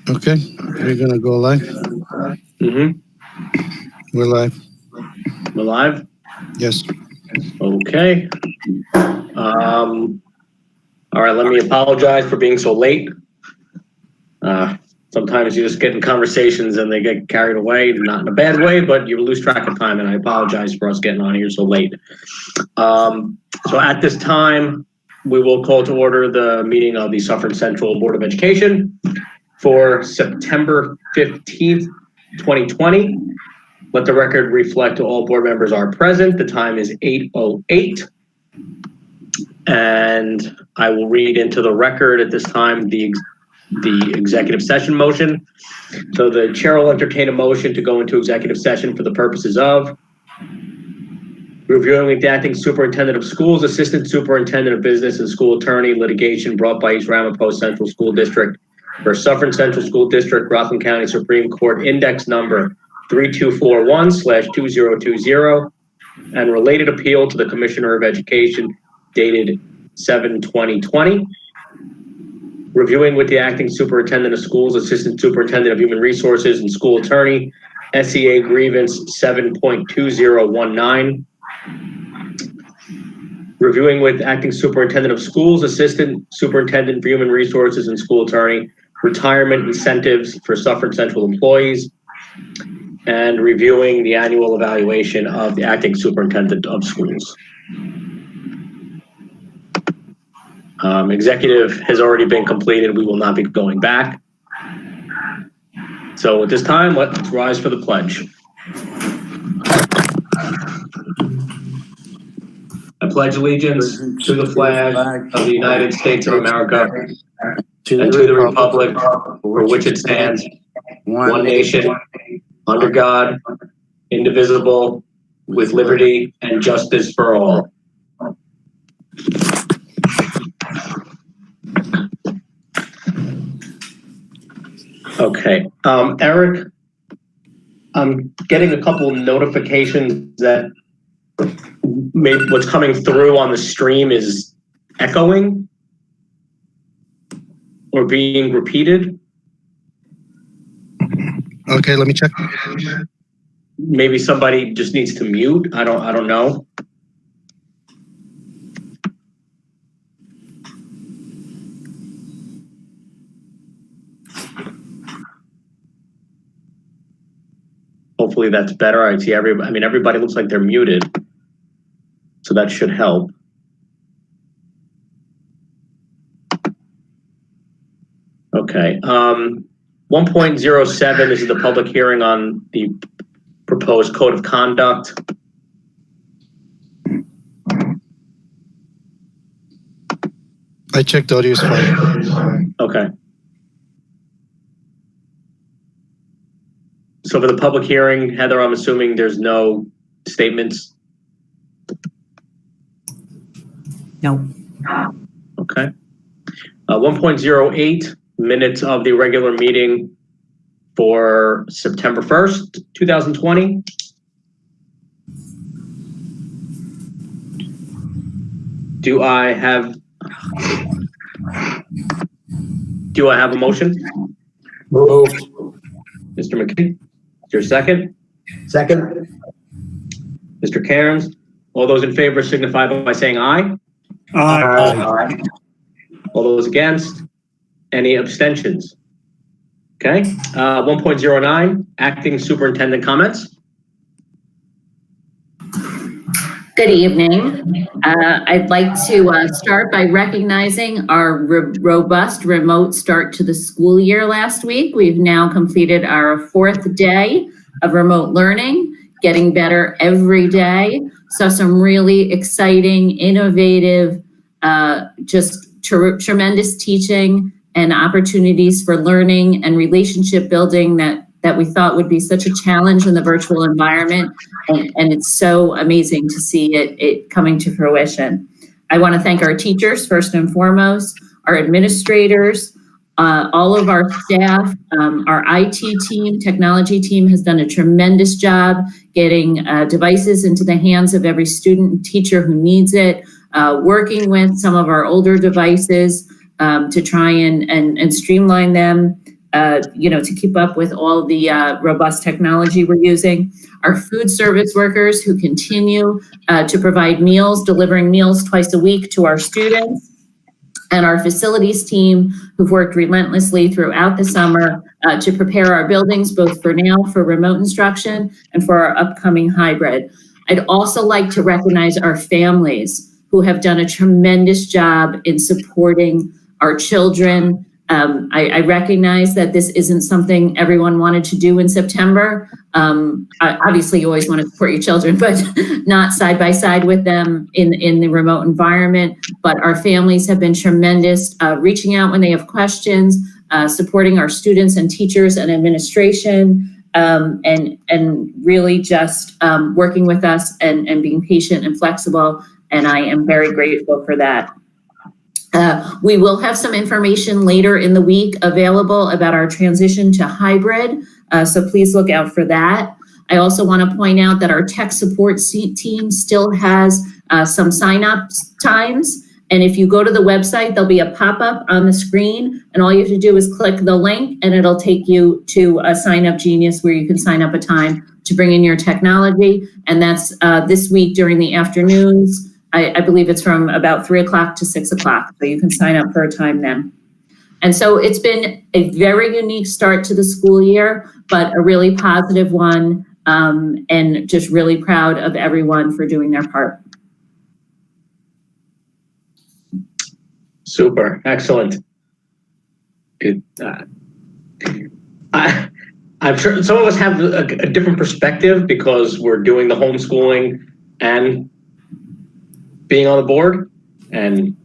Okay, we're gonna go live. Mm-hmm. We're live. We're live? Yes. Okay. All right, let me apologize for being so late. Sometimes you just get in conversations and they get carried away, not in a bad way, but you lose track of time, and I apologize for us getting on here so late. So at this time, we will call to order the meeting of the Suffern Central Board of Education for September 15th, 2020. Let the record reflect all board members are present. The time is 8:08. And I will read into the record at this time the executive session motion. So the chair will entertain a motion to go into executive session for the purposes of reviewing with the acting superintendent of schools, assistant superintendent of business, and school attorney litigation brought by East Ramapo Central School District for Suffern Central School District, Rockland County Supreme Court, index number 3241/2020, and related appeal to the Commissioner of Education dated 7/20/20. Reviewing with the acting superintendent of schools, assistant superintendent of human resources, and school attorney, SEA grievance 7.2019. Reviewing with acting superintendent of schools, assistant superintendent for human resources, and school attorney, retirement incentives for Suffern Central employees, and reviewing the annual evaluation of the acting superintendent of schools. Executive has already been completed. We will not be going back. So at this time, let's rise for the pledge. I pledge allegiance to the flag of the United States of America and to the republic for which it stands, one nation, under God, indivisible, with liberty and justice for all. Okay, Eric, I'm getting a couple notifications that maybe what's coming through on the stream is echoing or being repeated. Okay, let me check. Maybe somebody just needs to mute. I don't know. Hopefully that's better. I see everybody looks like they're muted. So that should help. Okay. 1.07 is the public hearing on the proposed code of conduct. I checked audio is fine. Okay. So for the public hearing, Heather, I'm assuming there's no statements? No. Okay. 1.08, minutes of the regular meeting for September 1st, 2020. Do I have a motion? Moved. Mr. McKee, is there a second? Second. Mr. Cairns, all those in favor signify by saying aye. Aye. All those against? Any abstentions? Okay. 1.09, acting superintendent comments. Good evening. I'd like to start by recognizing our robust remote start to the school year last week. We've now completed our 4th day of remote learning, getting better every day. So some really exciting, innovative, just tremendous teaching and opportunities for learning and relationship building that we thought would be such a challenge in the virtual environment. And it's so amazing to see it coming to fruition. I want to thank our teachers, first and foremost, our administrators, all of our staff, our IT team, technology team has done a tremendous job getting devices into the hands of every student and teacher who needs it, working with some of our older devices to try and streamline them. to keep up with all the robust technology we're using. Our food service workers who continue to provide meals, delivering meals twice a week to our students. And our facilities team who've worked relentlessly throughout the summer to prepare our buildings, both for now for remote instruction and for our upcoming hybrid. I'd also like to recognize our families who have done a tremendous job in supporting our children. I recognize that this isn't something everyone wanted to do in September. Obviously, you always want to support your children, but not side by side with them in the remote environment. But our families have been tremendous, reaching out when they have questions, supporting our students and teachers and administration, and really just working with us and being patient and flexible. And I am very grateful for that. We will have some information later in the week available about our transition to hybrid, so please look out for that. I also want to point out that our tech support team still has some sign-up times, and if you go to the website, there'll be a pop-up on the screen, and all you have to do is click the link, and it'll take you to a sign-up Genius where you can sign up a time to bring in your technology, and that's this week during the afternoons. I believe it's from about 3 o'clock to 6 o'clock, so you can sign up for a time then. And so it's been a very unique start to the school year, but a really positive one, and just really proud of everyone for doing their part. Super, excellent. I'm sure some of us have a different perspective because we're doing the homeschooling and being on the board, and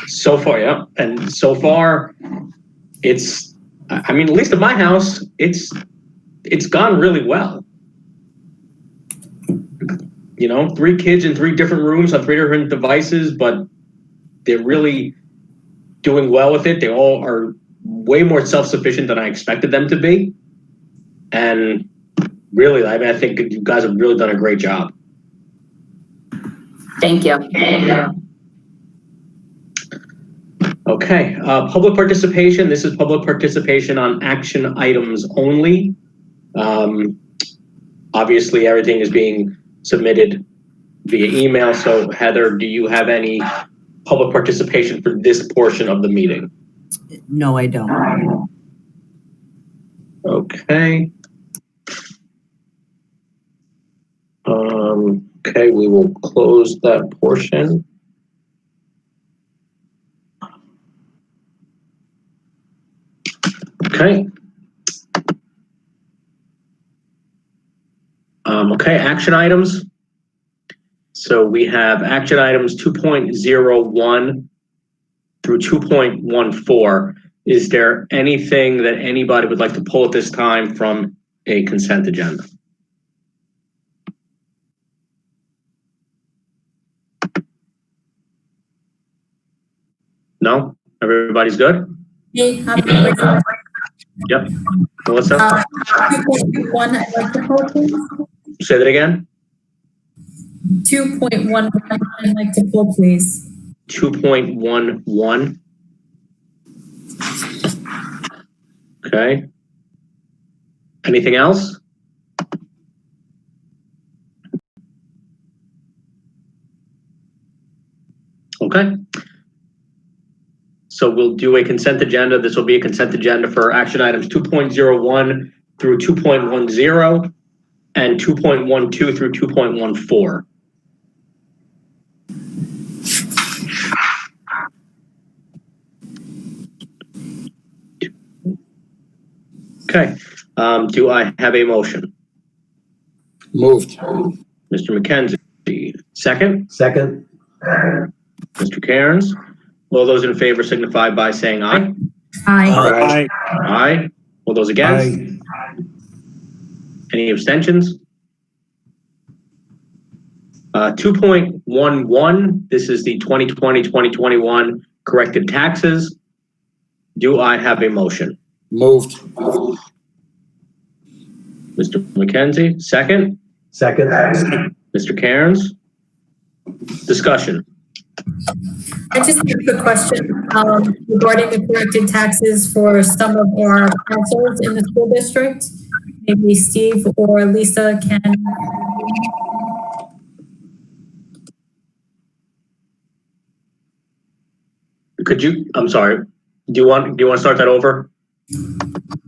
so far, it's, I mean, at least at my house, it's gone really well. 3 kids in 3 different rooms on 3 different devices, but they're really doing well with it. They all are way more self-sufficient than I expected them to be. And really, I mean, I think you guys have really done a great job. Thank you. Okay, public participation. This is public participation on action items only. Obviously, everything is being submitted via email. So, Heather, do you have any public participation for this portion of the meeting? No, I don't. Okay. Okay, we will close that portion. Okay. Okay, action items. So we have action items 2.01 through 2.14. Is there anything that anybody would like to pull at this time from a consent agenda? No? Everybody's good? Hey, happy birthday. Yep. Melissa? 2.1, I'd like to pull, please. Say that again? 2.1, I'd like to pull, please. 2.11. Okay. Anything else? Okay. So we'll do a consent agenda. This will be a consent agenda for action items 2.01 through 2.10 and 2.12 through 2.14. Okay. Do I have a motion? Moved. Mr. McKenzie. Second? Second. Mr. Cairns. All those in favor signify by saying aye. Aye. Aye. All those against? Aye. Any abstentions? 2.11, this is the 2020-2021 corrected taxes. Do I have a motion? Moved. Mr. McKenzie, second. Second. Mr. Cairns. Discussion. I just have a question regarding the corrected taxes for some of our parcels in the school district. Maybe Steve or Lisa can. Could you, I'm sorry, do you want to start that over?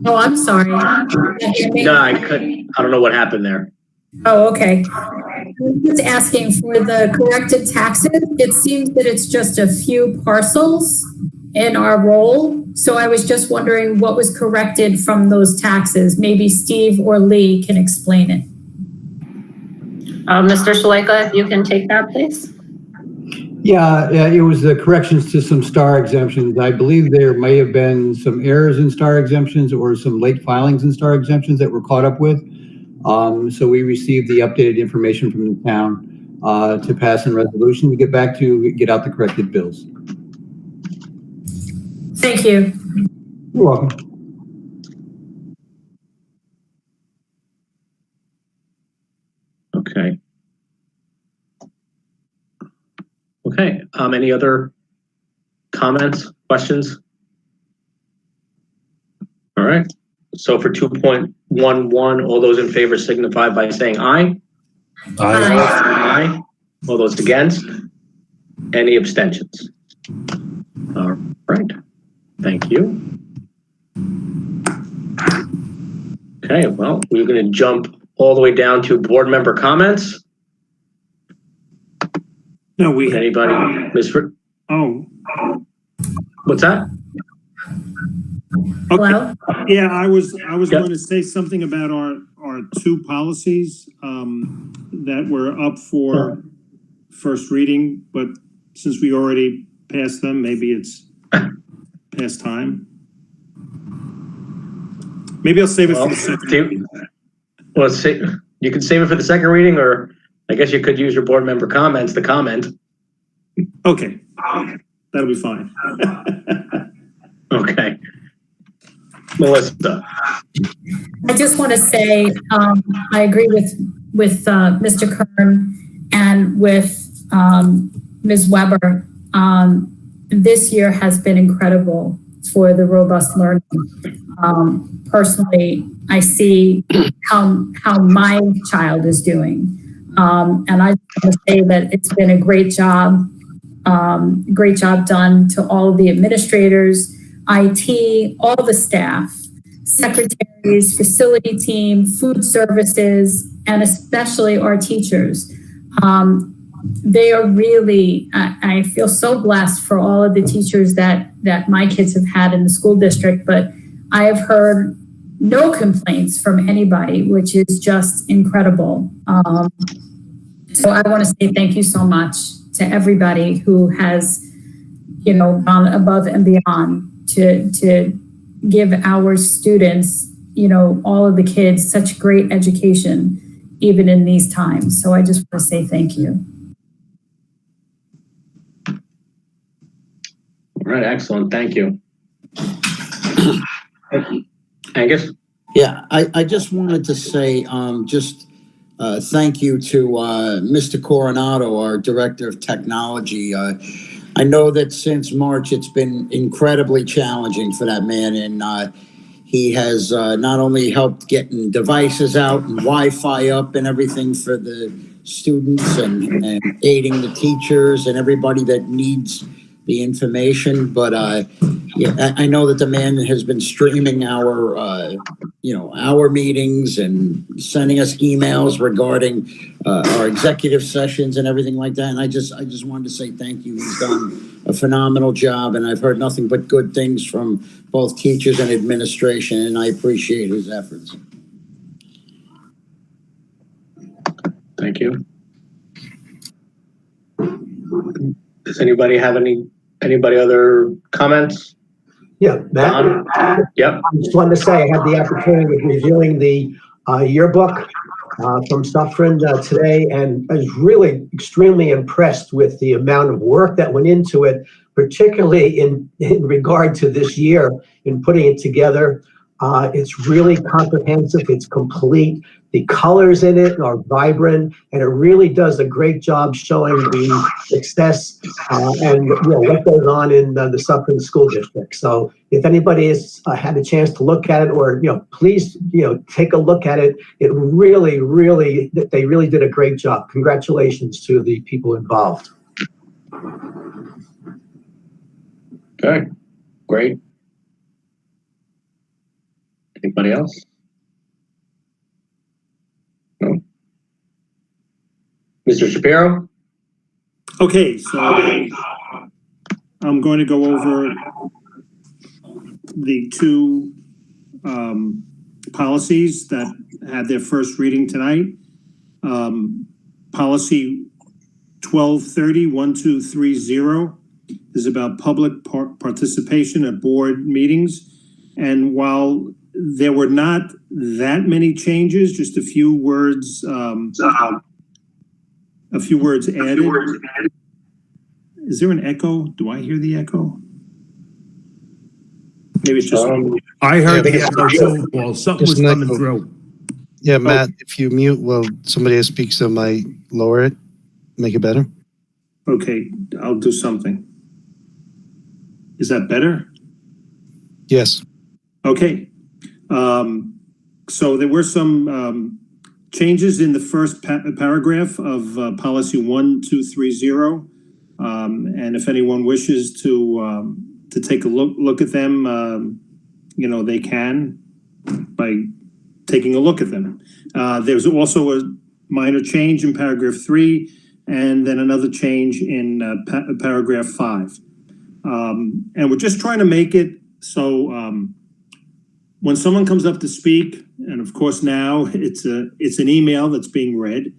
Oh, I'm sorry. No, I couldn't. I don't know what happened there. Oh, okay. I was asking for the corrected taxes. It seems that it's just a few parcels in our roll. So I was just wondering what was corrected from those taxes. Maybe Steve or Lee can explain it. Mr. Shalaika, if you can take that, please. Yeah, it was the corrections to some star exemptions. I believe there may have been some errors in star exemptions or some late filings in star exemptions that we're caught up with. So we received the updated information from the town to pass in resolution to get out the corrected bills. Thank you. You're welcome. Okay. Okay, any other comments, questions? All right, so for 2.11, all those in favor signify by saying aye. Aye. All those against? Any abstentions? All right, thank you. Okay, well, we're going to jump all the way down to board member comments. No, we. Anybody? Oh. What's that? Okay. Hello? Yeah, I was Yep. going to say something about our two policies that were up for first reading, but since we already passed them, maybe it's past time. Maybe I'll save it for the second reading. Well, you can save it for the second reading, or I guess you could use your board member comments to comment. Okay, that'll be fine. Okay. Melissa. I just want to say I agree with Mr. Kern and with Ms. Weber. This year has been incredible for the robust learning. Personally, I see how my child is doing. And I want to say that it's been a great job done to all of the administrators, IT, all the staff, secretaries, facility team, food services, and especially our teachers. They are really, I feel so blessed for all of the teachers that my kids have had in the school district, but I have heard no complaints from anybody, which is just incredible. So I want to say thank you so much to everybody who has, gone above and beyond to give our students, all of the kids such great education, even in these times. So I just want to say thank you. All right, excellent. Thank you. Angus? Yeah, I just wanted to say thank you to Mr. Coronado, our Director of Technology. I know that since March, it's been incredibly challenging for that man, and he has not only helped getting devices out and Wi-Fi up and everything for the students and aiding the teachers and everybody that needs the information, but yeah, I know that the man has been streaming our meetings and sending us emails regarding our executive sessions and everything like that. And I just wanted to say thank you. He's done a phenomenal job, and I've heard nothing but good things from both teachers and administration, and I appreciate his efforts. Thank you. Does anybody have anybody other comments? Yeah, Matt. Yep. I just wanted to say I had the opportunity of reviewing the yearbook from Suffern today, and I was really extremely impressed with the amount of work that went into it, particularly in regard to this year in putting it together. It's really comprehensive. It's complete. The colors in it are vibrant, and it really does a great job showing the success and what goes on in the Suffern School District. So if anybody has had a chance to look at it, or please take a look at it. It really, they really did a great job. Congratulations to the people involved. Okay, great. Anybody else? No. Mr. Shapiro? Okay, so I'm going to go over the two policies that had their first reading tonight. Policy 1230-1230 is about public participation at board meetings. And while there were not that many changes, just a few words added. Is there an echo? Do I hear the echo? Maybe it's just. I heard the echo too, Paul. Something was coming through. Yeah, Matt, if you mute while somebody else speaks, I might lower it, make it better. Okay, I'll do something. Is that better? Yes. Okay. So there were some changes in the first paragraph of policy 1230. And if anyone wishes to take a look at them, they can by taking a look at them. There's also a minor change in paragraph 3, and then another change in paragraph 5. And we're just trying to make it so when someone comes up to speak, and of course now it's an email that's being read,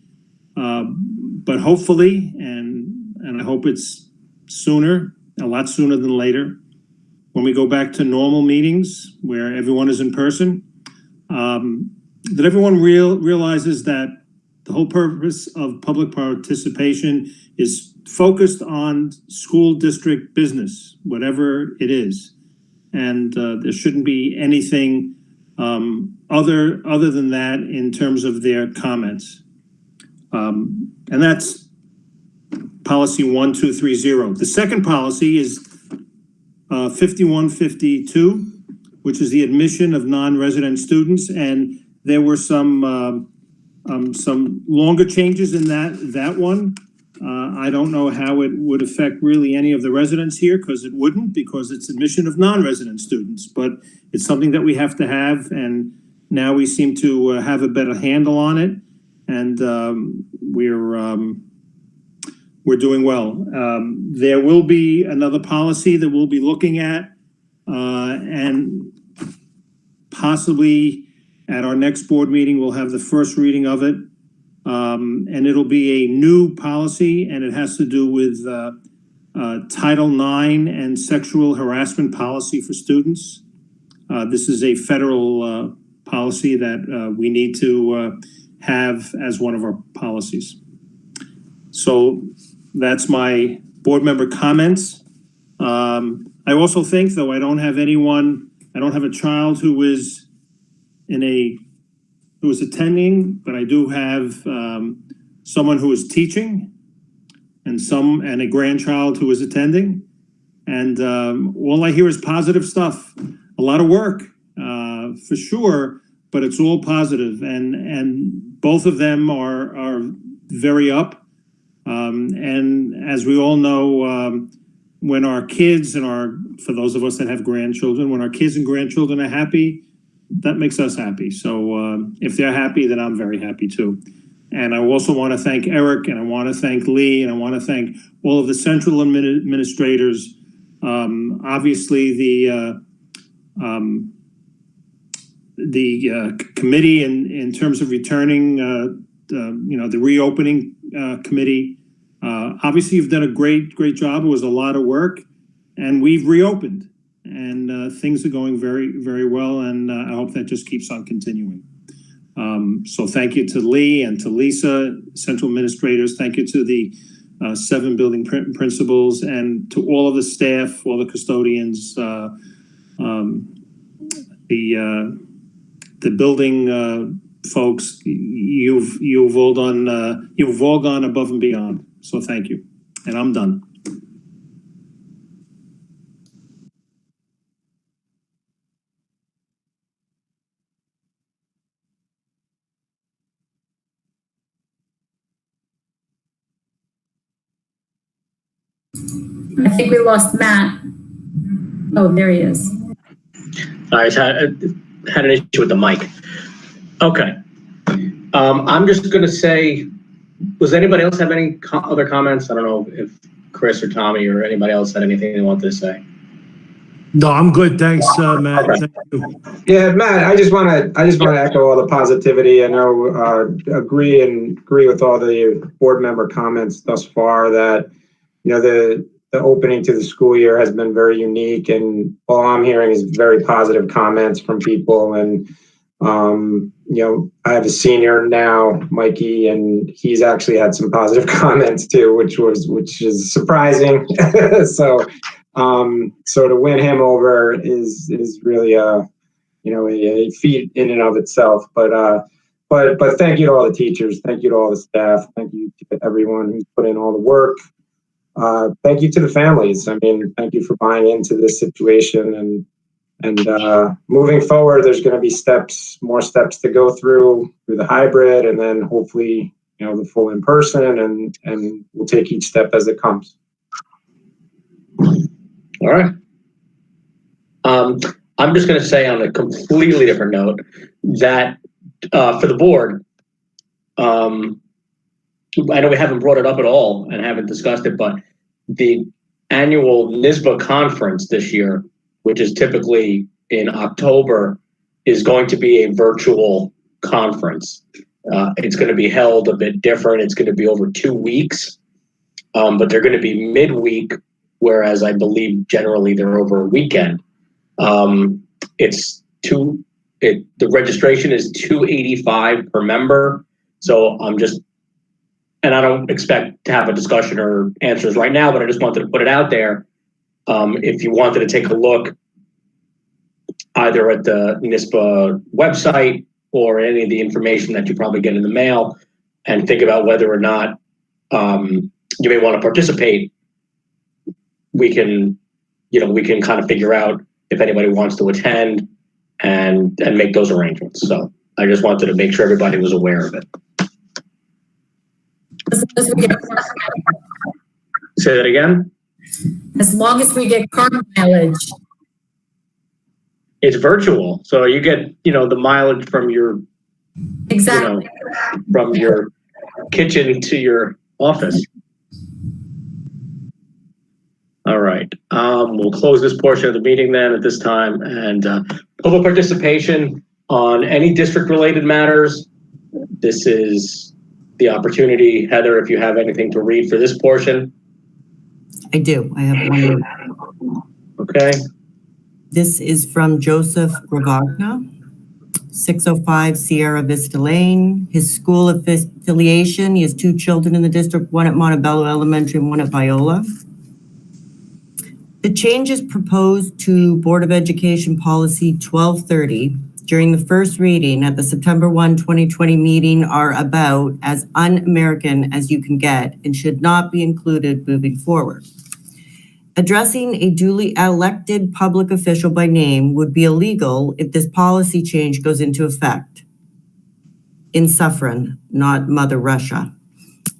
but hopefully, and I hope it's sooner, a lot sooner than later, when we go back to normal meetings where everyone is in person, that everyone realizes that the whole purpose of public participation is focused on school district business, whatever it is. And there shouldn't be anything other than that in terms of their comments. And that's policy 1230. The second policy is 5152, which is the admission of non-resident students. And there were some longer changes in that one. I don't know how it would affect really any of the residents here, because it wouldn't, because it's admission of non-resident students, but it's something that we have to have, and now we seem to have a better handle on it, and we're doing well. There will be another policy that we'll be looking at, and possibly at our next board meeting, we'll have the first reading of it. And it'll be a new policy, and it has to do with Title IX and sexual harassment policy for students. This is a federal policy that we need to have as one of our policies. So that's my board member comments. I also think, though, I don't have a child who is attending, but I do have someone who is teaching and a grandchild who is attending. And all I hear is positive stuff, a lot of work for sure, but it's all positive. And both of them are very up. And as we all know, when our kids for those of us that have grandchildren, when our kids and grandchildren are happy, that makes us happy. So if they're happy, then I'm very happy too. And I also want to thank Eric, and I want to thank Lee, and I want to thank all of the central administrators. Obviously, the committee in terms of returning, the reopening committee. Obviously, you've done a great job. It was a lot of work, and we've reopened. And things are going very, very well, and I hope that just keeps on continuing. So thank you to Lee and to Lisa, central administrators. Thank you to the 7 building principals, and to all of the staff, all the custodians, the building folks, you've all gone above and beyond. So thank you. And I'm done. I think we lost Matt. Oh, there he is. I had an issue with the mic. Okay. I'm just going to say, does anybody else have any other comments? I don't know if Chris or Tommy or anybody else had anything they wanted to say. No, I'm good. Thanks, Matt. Okay. Thank you. Yeah, Matt, I just want to echo all the positivity. I know, agree with all the board member comments thus far that, you know, the opening to the school year has been very unique, and all I'm hearing is very positive comments from people. And, you know, I have a senior now, Mikey, and he's actually had some positive comments too, which is surprising. So to win him over is really a feat in and of itself. But thank you to all the teachers, thank you to all the staff, thank you to everyone who's put in all the work. Thank you to the families. I mean, thank you for buying into this situation, and moving forward, there's going to be more steps to go through the hybrid, and then hopefully, you know, the full in person, and we'll take each step as it comes. All right. I'm just going to say on a completely different note that for the board, I know we haven't brought it up at all and haven't discussed it, but the annual NSBA conference this year, which is typically in October, is going to be a virtual conference. It's going to be held a bit different. It's going to be over 2 weeks, but they're going to be midweek, whereas I believe generally they're over a weekend. The registration is $285 per member. So and I don't expect to have a discussion or answers right now, but I just wanted to put it out there. If you wanted to take a look either at the NSBA website or any of the information that you probably get in the mail, and think about whether or not you may want to participate, we can kind of figure out if anybody wants to attend and make those arrangements. So I just wanted to make sure everybody was aware of it. Say that again? As long as we get car mileage. It's virtual, so you get, the mileage from your, Exactly. from your kitchen to your office. All right, we'll close this portion of the meeting then at this time, and public participation on any district-related matters. This is the opportunity. Heather, if you have anything to read for this portion. I do. I have one. Okay. This is from Joseph Gravagna, 605 Sierra Vista Lane. His school affiliation, he has 2 children in the district, one at Montebello Elementary and one at Viola. The changes proposed to Board of Education Policy 1230 during the first reading at the September 1, 2020 meeting are about as un-American as you can get and should not be included moving forward. Addressing a duly elected public official by name would be illegal if this policy change goes into effect. In Suffern, not Mother Russia.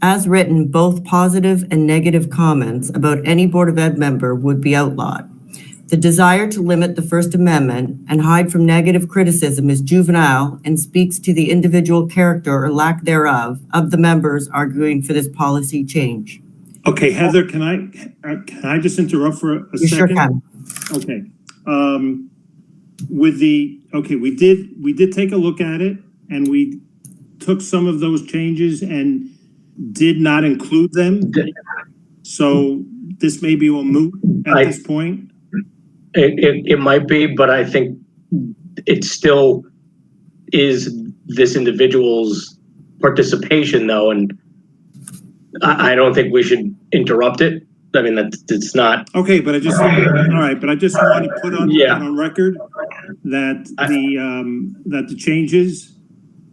As written, both positive and negative comments about any Board of Ed member would be outlawed. The desire to limit the First Amendment and hide from negative criticism is juvenile and speaks to the individual character or lack thereof of the members arguing for this policy change. Okay, Heather, can I just interrupt for a You second? sure can. Okay. We did take a look at it, and we took some of those changes and did not include them. So this may be a moot at this point. It might be, but I think it still is this individual's participation, though, and I don't think we should interrupt it. I mean, it's not. Okay, but I just want to put on record that the changes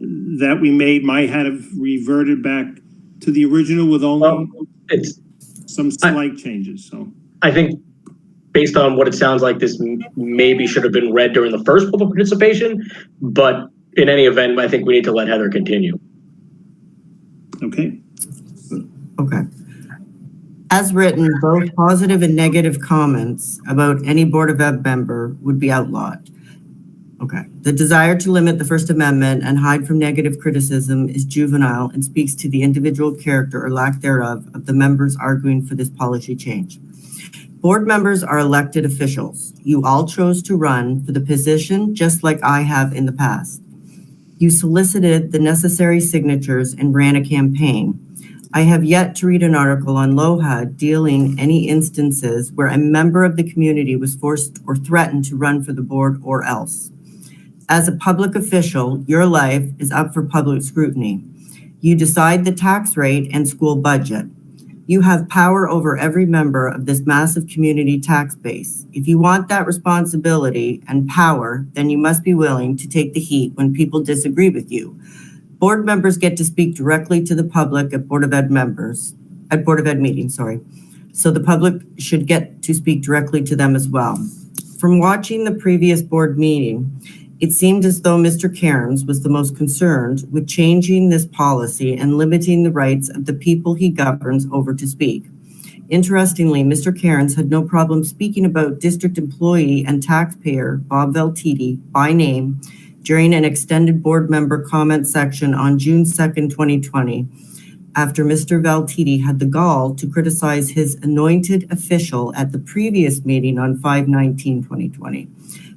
that we made might have reverted back to the original with only some slight changes. So I think based on what it sounds like, this maybe should have been read during the first public participation, but in any event, I think we need to let Heather continue. Okay. Okay. As written, both positive and negative comments about any Board of Ed member would be outlawed. Okay. The desire to limit the First Amendment and hide from negative criticism is juvenile and speaks to the individual character or lack thereof of the members arguing for this policy change. Board members are elected officials. You all chose to run for the position just like I have in the past. You solicited the necessary signatures and ran a campaign. I have yet to read an article on LOHA dealing any instances where a member of the community was forced or threatened to run for the board or else. As a public official, your life is up for public scrutiny. You decide the tax rate and school budget. You have power over every member of this massive community tax base. If you want that responsibility and power, then you must be willing to take the heat when people disagree with you. Board members get to speak directly to the public at Board of Ed meetings, So the public should get to speak directly to them as well. From watching the previous board meeting, it seemed as though Mr. Cairns was the most concerned with changing this policy and limiting the rights of the people he governs over to speak. Interestingly, Mr. Cairns had no problem speaking about district employee and taxpayer Bob Veltiti by name during an extended board member comment section on June 2nd, 2020, after Mr. Veltiti had the gall to criticize his anointed official at the previous meeting on 5/19/2020.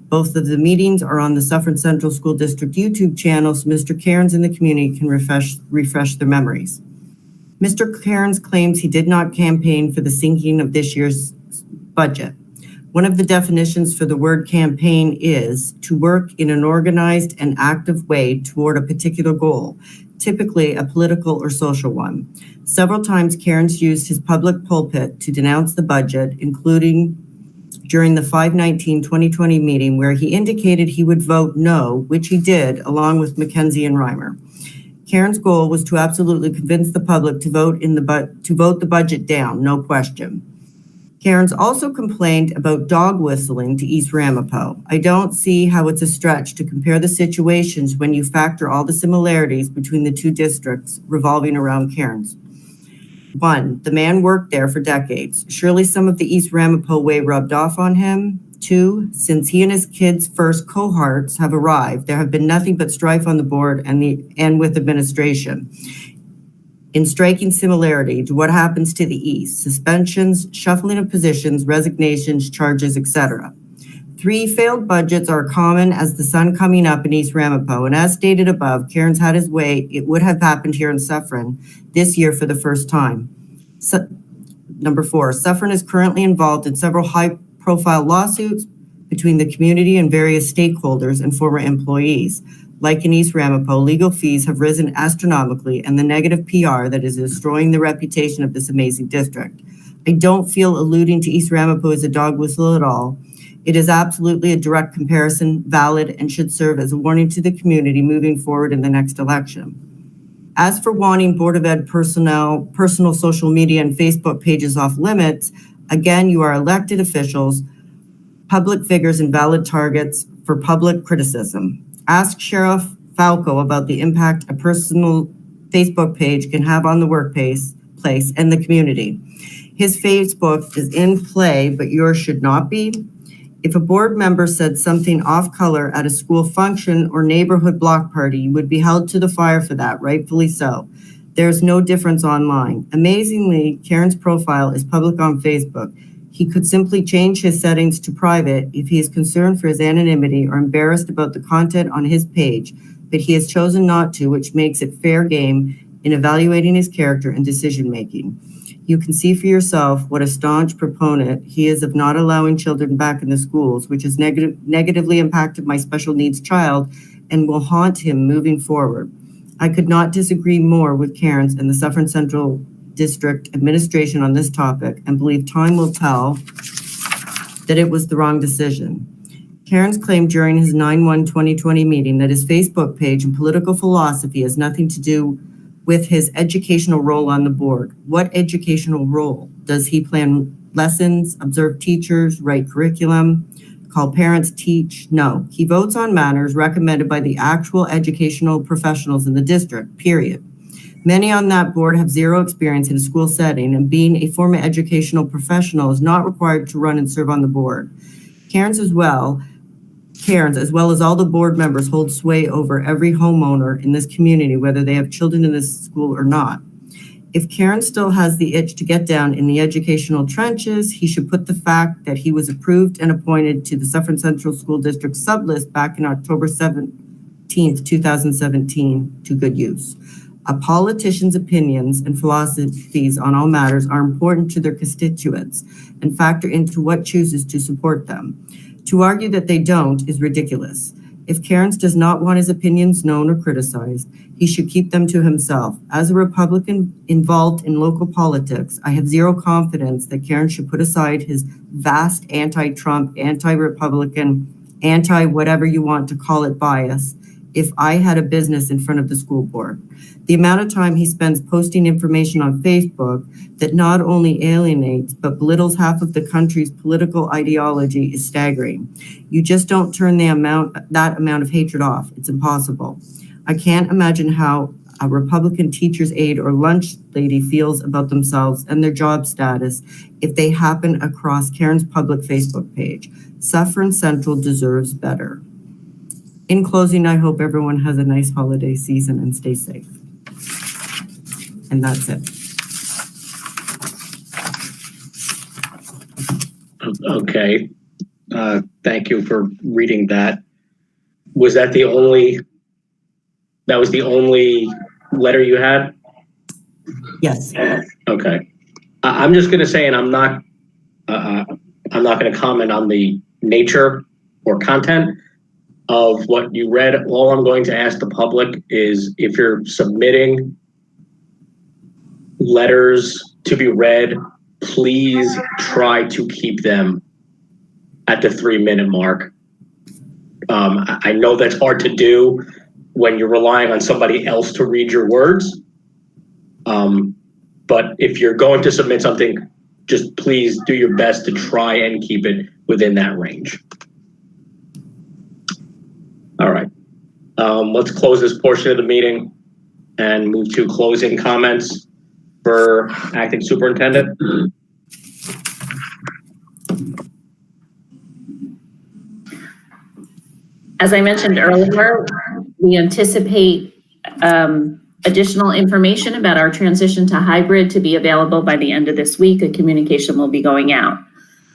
Both of the meetings are on the Suffern Central School District YouTube channel, so Mr. Cairns and the community can refresh their memories. Mr. Cairns claims he did not campaign for the sinking of this year's budget. One of the definitions for the word campaign is to work in an organized and active way toward a particular goal, typically a political or social one. Several times Cairns used his public pulpit to denounce the budget, including during the 5/19/2020 meeting where he indicated he would vote no, which he did along with Mackenzie and Reimer. Cairns' goal was to absolutely convince the public to vote the budget down, no question. Cairns also complained about dog whistling to East Ramapo. I don't see how it's a stretch to compare the situations when you factor all the similarities between the two districts revolving around Cairns. 1, the man worked there for decades. Surely some of the East Ramapo way rubbed off on him. 2, since he and his kids' first cohorts have arrived, there have been nothing but strife on the board and with administration. In striking similarity to what happens to the East, suspensions, shuffling of positions, resignations, charges, etc. 3, failed budgets are common as the sun coming up in East Ramapo, and as stated above, Cairns had his way, it would have happened here in Suffern this year for the first time. Number 4, Suffern is currently involved in several high-profile lawsuits between the community and various stakeholders and former employees. Like in East Ramapo, legal fees have risen astronomically, and the negative PR that is destroying the reputation of this amazing district. I don't feel alluding to East Ramapo as a dog whistle at all. It is absolutely a direct comparison, valid, and should serve as a warning to the community moving forward in the next election. As for wanting Board of Ed personal social media and Facebook pages off limits, again, you are elected officials, public figures, and valid targets for public criticism. Ask Sheriff Falco about the impact a personal Facebook page can have on the workplace and the community. His Facebook is in play, but yours should not be. If a board member said something off color at a school function or neighborhood block party, you would be held to the fire for that, rightfully so. There's no difference online. Amazingly, Cairns' profile is public on Facebook. He could simply change his settings to private if he is concerned for his anonymity or embarrassed about the content on his page, but he has chosen not to, which makes it fair game in evaluating his character and decision-making. You can see for yourself what a staunch proponent he is of not allowing children back in the schools, which has negatively impacted my special needs child and will haunt him moving forward. I could not disagree more with Cairns and the Suffern Central District administration on this topic and believe time will tell that it was the wrong decision. Cairns claimed during his 9/1/2020 meeting that his Facebook page and political philosophy has nothing to do with his educational role on the board. What educational role? Does he plan lessons, observe teachers, write curriculum, call parents, teach? No. He votes on matters recommended by the actual educational professionals in the district, period. Many on that board have zero experience in a school setting, and being a former educational professional is not required to run and serve on the board. Cairns, as well as all the board members, hold sway over every homeowner in this community, whether they have children in this school or not. If Cairns still has the itch to get down in the educational trenches, he should put the fact that he was approved and appointed to the Suffern Central School District sublist back in October 17th, 2017 to good use. A politician's opinions and philosophies on all matters are important to their constituents and factor into what chooses to support them. To argue that they don't is ridiculous. If Cairns does not want his opinions known or criticized, he should keep them to himself. As a Republican involved in local politics, I have zero confidence that Cairns should put aside his vast anti-Trump, anti-Republican, anti-whatever you want to call it bias if I had a business in front of the school board. The amount of time he spends posting information on Facebook that not only alienates but belittles half of the country's political ideology is staggering. You just don't turn that amount of hatred off. It's impossible. I can't imagine how a Republican teacher's aide or lunch lady feels about themselves and their job status if they happen across Cairns' public Facebook page. Suffern Central deserves better. In closing, I hope everyone has a nice holiday season and stay safe. And that's it. Okay. Thank you for reading that. Was that the only letter you had? Yes. Okay. I'm just going to say, and I'm not going to comment on the nature or content of what you read. All I'm going to ask the public is if you're submitting letters to be read, please try to keep them at the 3-minute mark. I know that's hard to do when you're relying on somebody else to read your words. But if you're going to submit something, just please do your best to try and keep it within that range. All right. Let's close this portion of the meeting and move to closing comments for acting superintendent. As I mentioned earlier, we anticipate additional information about our transition to hybrid to be available by the end of this week. A communication will be going out.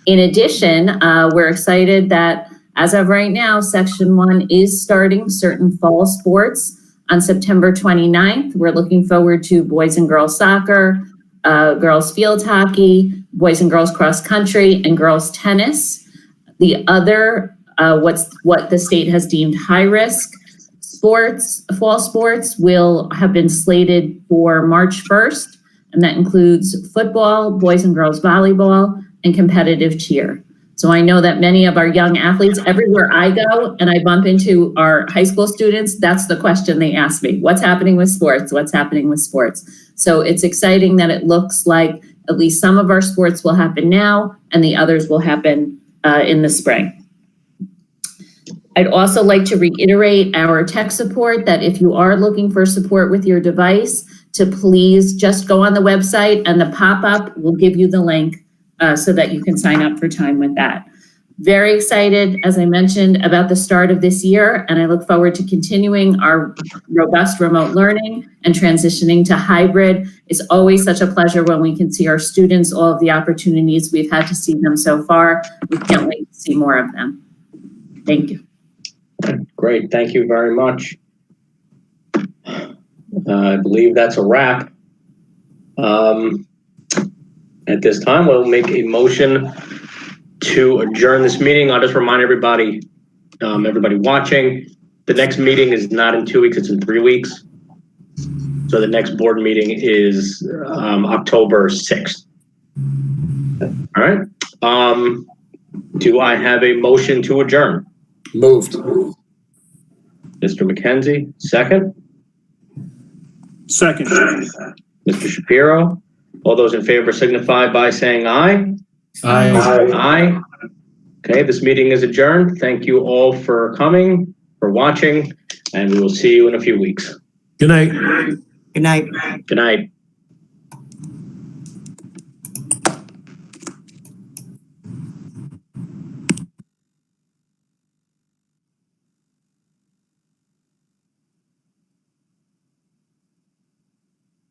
In addition, we're excited that as of right now, Section 1 is starting certain fall sports on September 29th. We're looking forward to boys and girls soccer, girls field hockey, boys and girls cross country, and girls tennis. The other, what the state has deemed high risk sports, fall sports, will have been slated for March 1st, and that includes football, boys and girls volleyball, and competitive cheer. So I know that many of our young athletes, everywhere I go and I bump into our high school students, that's the question they ask me. What's happening with sports? What's happening with sports? So it's exciting that it looks like at least some of our sports will happen now and the others will happen in the spring. I'd also like to reiterate our tech support, that if you are looking for support with your device, to please just go on the website and the pop-up will give you the link so that you can sign up for time with that. Very excited, as I mentioned, about the start of this year, and I look forward to continuing our robust remote learning and transitioning to hybrid. It's always such a pleasure when we can see our students, all of the opportunities we've had to see them so far. We can't wait to see more of them. Thank you. Great, thank you very much. I believe that's a wrap. At this time, we'll make a motion to adjourn this meeting. I'll just remind everybody, everybody watching, the next meeting is not in 2 weeks, it's in 3 weeks. So the next board meeting is October 6th. All right. Do I have a motion to adjourn? Moved. Mr. McKenzie, second. Second. Mr. Shapiro. All those in favor signify by saying aye. Aye. Aye. Okay, this meeting is adjourned. Thank you all for coming, for watching, and we will see you in a few weeks. Good night. Good night. Good night.